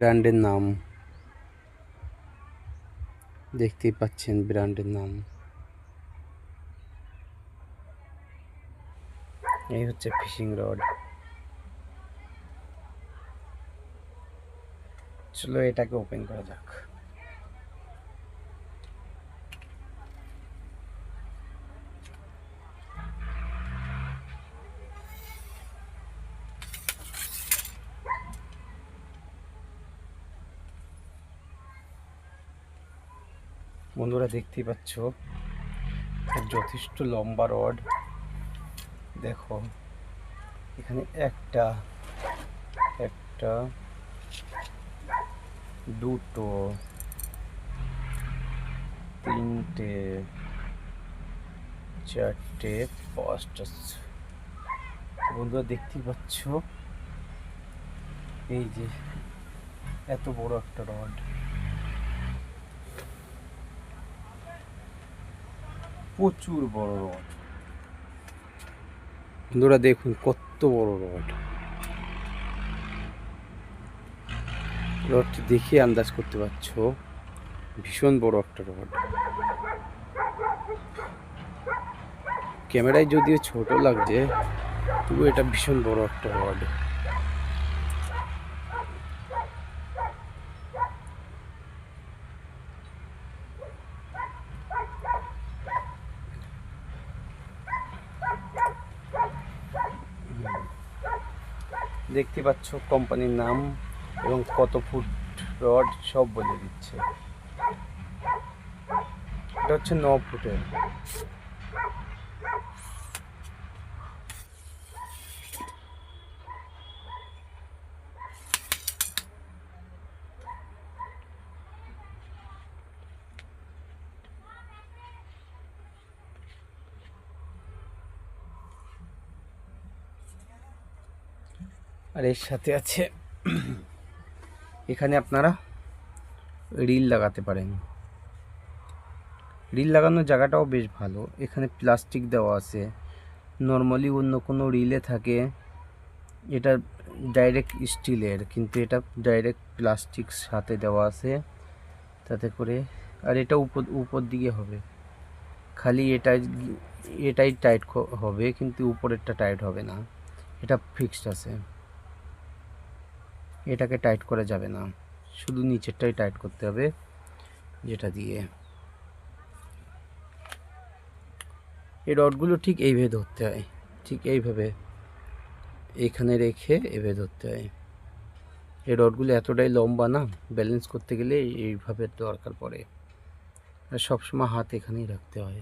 ব্র্যান্ডের নাম দেখতেই পাচ্ছেন, ব্র্যান্ডের নাম। এই হচ্ছে ফিশিং রড। চলো এটাকে ওপেন করা যাক। বন্ধুরা দেখতেই পাচ্ছ, যথেষ্ট লম্বা রড। দেখো এখানে একটা দুটো তিনটে চারটে পাঁচটা। বন্ধুরা দেখতেই পাচ্ছ, এই যে এত বড় একটা রড, প্রচুর বড় রড। বন্ধুরা দেখুন কত বড় রড। রডটি দেখে আন্দাজ করতে পারছো, ভীষণ বড় একটা রড। ক্যামেরায় যদিও ছোট লাগছে, তবু এটা ভীষণ বড় একটা রড। দেখতে পাচ্ছ কোম্পানির নাম এবং কত ফুট রড সব বলে দিচ্ছে। এটা হচ্ছে 9 ফুটের। আর এর সাথে আছে, এখানে আপনারা রিল লাগাতে পারেন। রিল লাগানোর জায়গাটাও বেশ ভালো। এখানে প্লাস্টিক দেওয়া আছে। নর্মালি অন্য কোনো রিলে থাকে এটা ডাইরেক্ট স্টিলের, কিন্তু এটা ডাইরেক্ট প্লাস্টিক সাথে দেওয়া আছে, তাতে করে। আর এটা উপর দিকে হবে, খালি এটাই টাইট হবে, কিন্তু উপরেরটা টাইট হবে না। এটা ফিক্সড আছে, এটাকে টাইট করা যাবে না, শুধু নিচেরটাই টাইট করতে হবে, যেটা দিয়ে। এই রডগুলো ঠিক এইভাবে ধরতে হয়, ঠিক এইভাবে এখানে রেখে এভাবে ধরতে হয়। এই রডগুলো এতটাই লম্বা না, ব্যালেন্স করতে গেলে এইভাবে দরকার পড়ে। আর সবসময় হাত এখানেই রাখতে হয়।